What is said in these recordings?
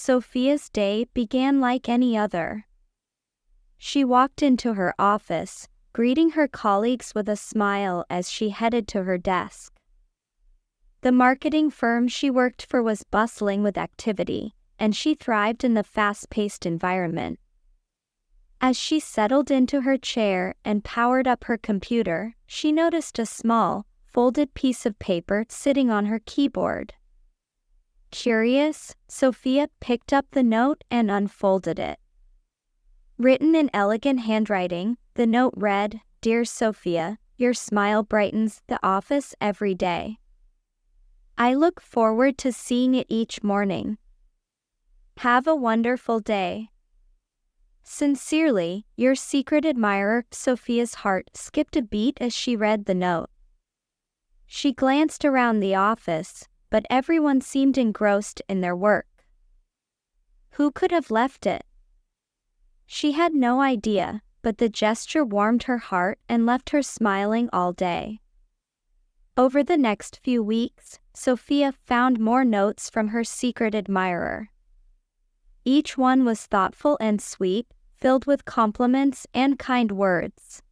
Sophia's day began like any other. She walked into her office, greeting her colleagues with a smile as she headed to her desk. The marketing firm she worked for was bustling with activity, and she thrived in the fast-paced environment. As she settled into her chair and powered up her computer, she noticed a small, folded piece of paper sitting on her keyboard. Curious, Sophia picked up the note and unfolded it. Written in elegant handwriting, the note read, "Dear Sophia, your smile brightens the office every day. I look forward to seeing it each morning. Have a wonderful day. Sincerely, your secret admirer." Sophia's heart skipped a beat as she read the note. She glanced around the office, but everyone seemed engrossed in their work. Who could have left it? She had no idea, but the gesture warmed her heart and left her smiling all day. Over the next few weeks, Sophia found more notes from her secret admirer. Each one was thoughtful and sweet, filled with compliments and kind words.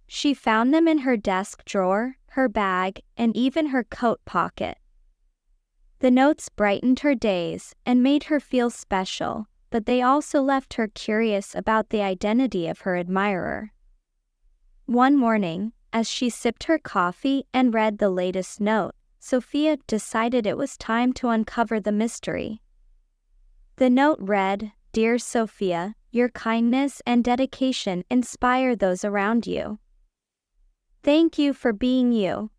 She found them in her desk drawer, her bag, and even her coat pocket. The notes brightened her days and made her feel special, but they also left her curious about the identity of her admirer. One morning, as she sipped her coffee and read the latest note, Sophia decided it was time to uncover the mystery. The note read, "Dear Sophia, your kindness and dedication inspire those around you. Thank you for being you.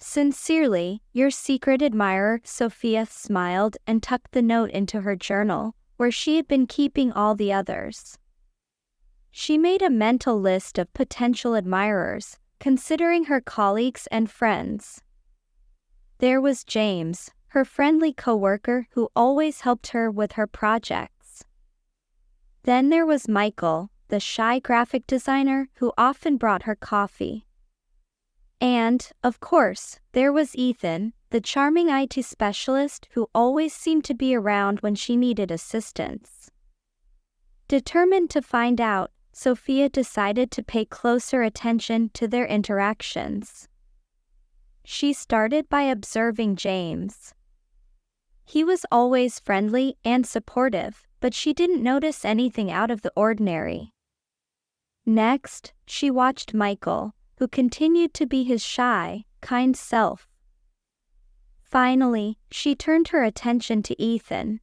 Sincerely, your secret admirer." Sophia smiled and tucked the note into her journal, where she had been keeping all the others. She made a mental list of potential admirers, considering her colleagues and friends. There was James, her friendly coworker who always helped her with her projects. Then there was Michael, the shy graphic designer who often brought her coffee. And, of course, there was Ethan, the charming IT specialist who always seemed to be around when she needed assistance. Determined to find out, Sophia decided to pay closer attention to their interactions. She started by observing James. He was always friendly and supportive, but she didn't notice anything out of the ordinary. Next, she watched Michael, who continued to be his shy, kind self. Finally, she turned her attention to Ethan.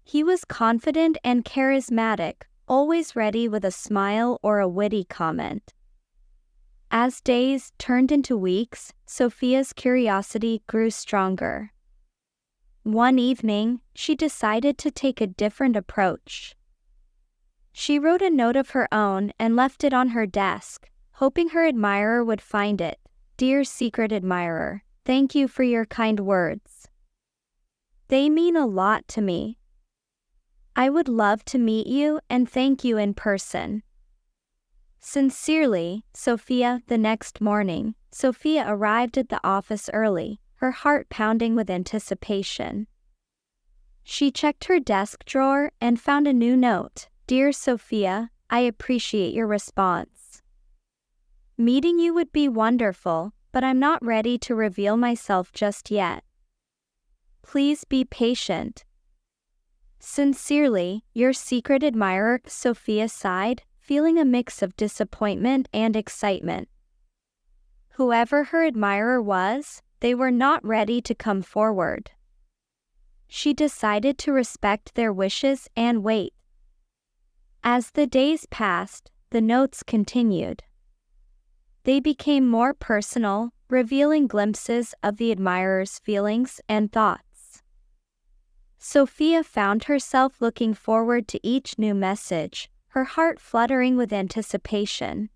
He was confident and charismatic, always ready with a smile or a witty comment. As days turned into weeks, Sophia's curiosity grew stronger. One evening, she decided to take a different approach. She wrote a note of her own and left it on her desk, hoping her admirer would find it. "Dear secret admirer, thank you for your kind words. They mean a lot to me. I would love to meet you and thank you in person. Sincerely, Sophia." The next morning, Sophia arrived at the office early, her heart pounding with anticipation. She checked her desk drawer and found a new note. "Dear Sophia, I appreciate your response. Meeting you would be wonderful, but I'm not ready to reveal myself just yet. Please be patient. Sincerely, your secret admirer." Sophia sighed, feeling a mix of disappointment and excitement. Whoever her admirer was, they were not ready to come forward. She decided to respect their wishes and wait. As the days passed, the notes continued. They became more personal, revealing glimpses of the admirer's feelings and thoughts. Sophia found herself looking forward to each new message, her heart fluttering with anticipation.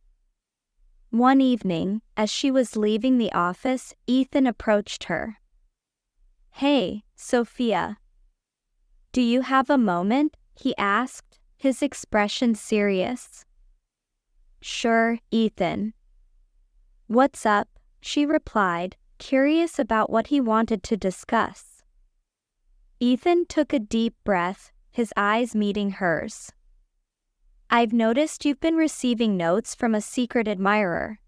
One evening, as she was leaving the office, Ethan approached her. "Hey, Sophia. Do you have a moment?" he asked, his expression serious. "Sure, Ethan. What's up?" she replied, curious about what he wanted to discuss. Ethan took a deep breath, his eyes meeting hers. I've noticed you've been receiving notes from a secret admirer.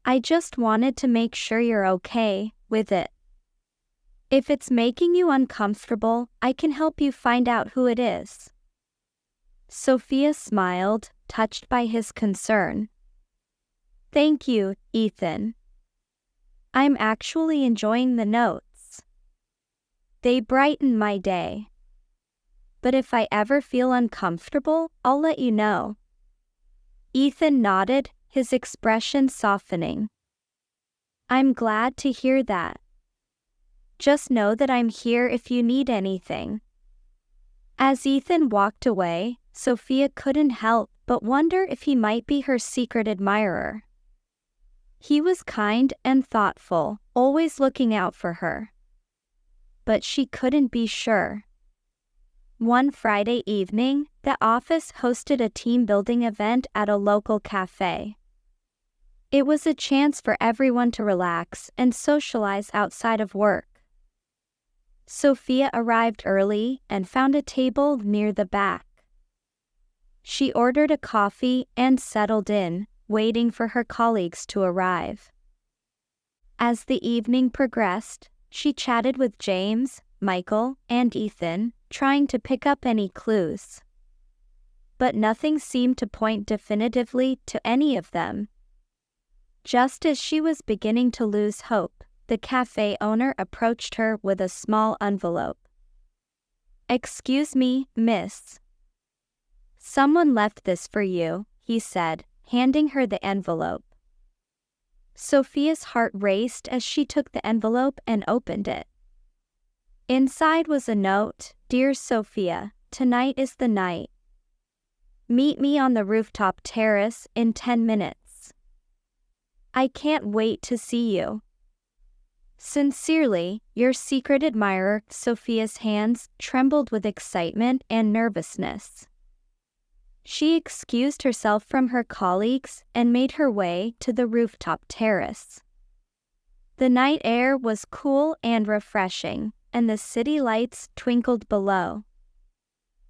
I just wanted to make sure you're okay with it. If it's making you uncomfortable, I can help you find out who it is. Sophia smiled, touched by his concern. Thank you, Ethan. I'm actually enjoying the notes. They brighten my day. But if I ever feel uncomfortable, I'll let you know. Ethan nodded, his expression softening. I'm glad to hear that. Just know that I'm here if you need anything. As Ethan walked away, Sophia couldn't help but wonder if he might be her secret admirer. He was kind and thoughtful, always looking out for her. But she couldn't be sure. One Friday evening, the office hosted a team-building event at a local cafe. It was a chance for everyone to relax and socialize outside of work. Sophia arrived early and found a table near the back. She ordered a coffee and settled in, waiting for her colleagues to arrive. As the evening progressed, she chatted with James, Michael, and Ethan, trying to pick up any clues. But nothing seemed to point definitively to any of them. Just as she was beginning to lose hope, the cafe owner approached her with a small envelope. "Excuse me, miss. Someone left this for you," he said, handing her the envelope. Sophia's heart raced as she took the envelope and opened it. Inside was a note, "Dear Sophia, tonight is the night. Meet me on the rooftop terrace in 10 minutes. I can't wait to see you. Sincerely, your secret admirer." Sophia's hands trembled with excitement and nervousness. She excused herself from her colleagues and made her way to the rooftop terrace. The night air was cool and refreshing, and the city lights twinkled below.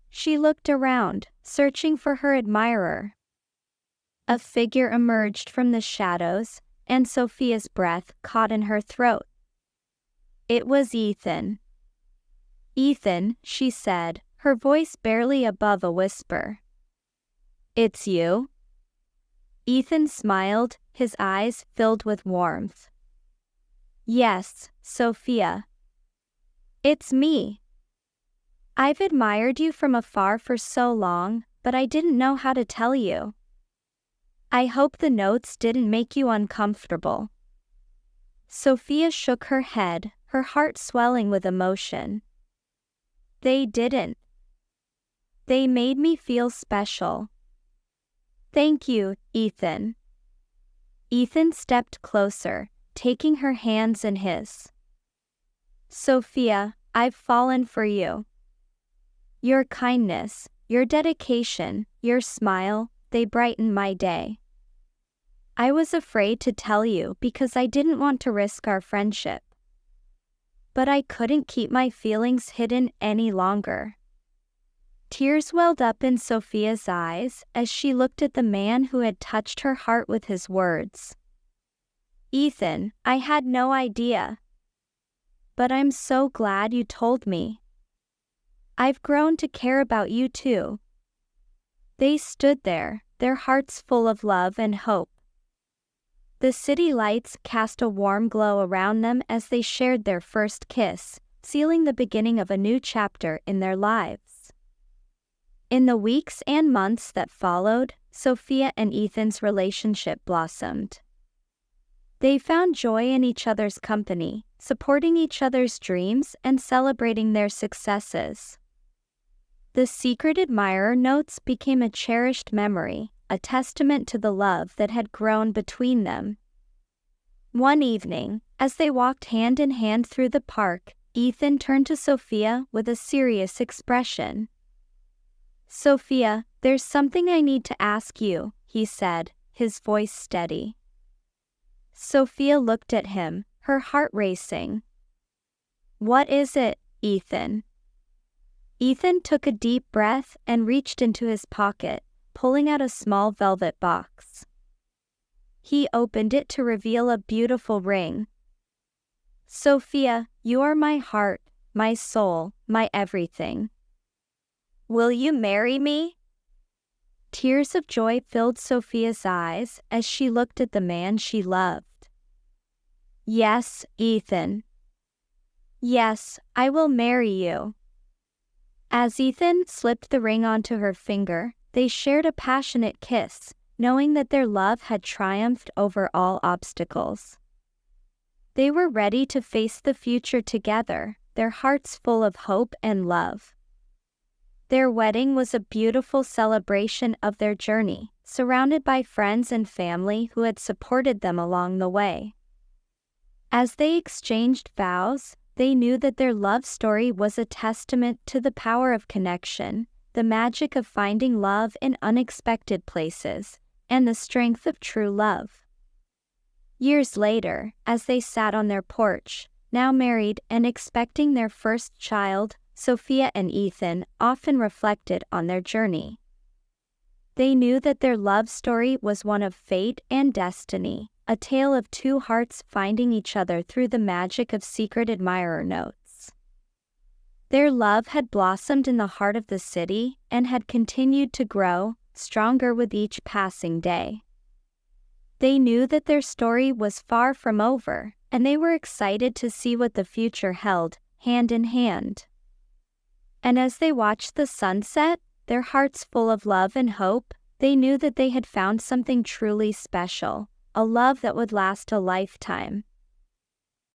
She looked around, searching for her admirer. A figure emerged from the shadows, and Sophia's breath caught in her throat. It was Ethan. "Ethan," she said, her voice barely above a whisper. "It's you?" Ethan smiled, his eyes filled with warmth. "Yes, Sophia. It's me. I've admired you from afar for so long, but I didn't know how to tell you. I hope the notes didn't make you uncomfortable." Sophia shook her head, her heart swelling with emotion. "They didn't. They made me feel special. Thank you, Ethan." Ethan stepped closer, taking her hands in his. "Sophia, I've fallen for you. Your kindness, your dedication, your smile, they brighten my day. I was afraid to tell you because I didn't want to risk our friendship. But I couldn't keep my feelings hidden any longer." Tears welled up in Sophia's eyes as she looked at the man who had touched her heart with his words. "Ethan, I had no idea. But I'm so glad you told me. I've grown to care about you too." They stood there, their hearts full of love and hope. The city lights cast a warm glow around them as they shared their first kiss, sealing the beginning of a new chapter in their lives. In the weeks and months that followed, Sophia and Ethan's relationship blossomed. They found joy in each other's company, supporting each other's dreams and celebrating their successes. The secret admirer notes became a cherished memory, a testament to the love that had grown between them. One evening, as they walked hand in hand through the park, Ethan turned to Sophia with a serious expression. "Sophia, there's something I need to ask you," he said, his voice steady. Sophia looked at him, her heart racing. "What is it, Ethan. Ethan took a deep breath and reached into his pocket, pulling out a small velvet box. He opened it to reveal a beautiful ring. "Sophia, you are my heart, my soul, my everything. Will you marry me?" Tears of joy filled Sophia's eyes as she looked at the man she loved. "Yes, Ethan. Yes, I will marry you." As Ethan slipped the ring onto her finger, they shared a passionate kiss, knowing that their love had triumphed over all obstacles. They were ready to face the future together, their hearts full of hope and love. Their wedding was a beautiful celebration of their journey, surrounded by friends and family who had supported them along the way. As they exchanged vows, they knew that their love story was a testament to the power of connection, the magic of finding love in unexpected places, and the strength of true love. Years later, as they sat on their porch, now married and expecting their first child, Sophia and Ethan often reflected on their journey. They knew that their love story was one of fate and destiny, a tale of two hearts finding each other through the magic of secret admirer notes. Their love had blossomed in the heart of the city and had continued to grow, stronger with each passing day. They knew that their story was far from over, and they were excited to see what the future held, hand in hand. And as they watched the sunset, their hearts full of love and hope, they knew that they had found something truly special, a love that would last a lifetime.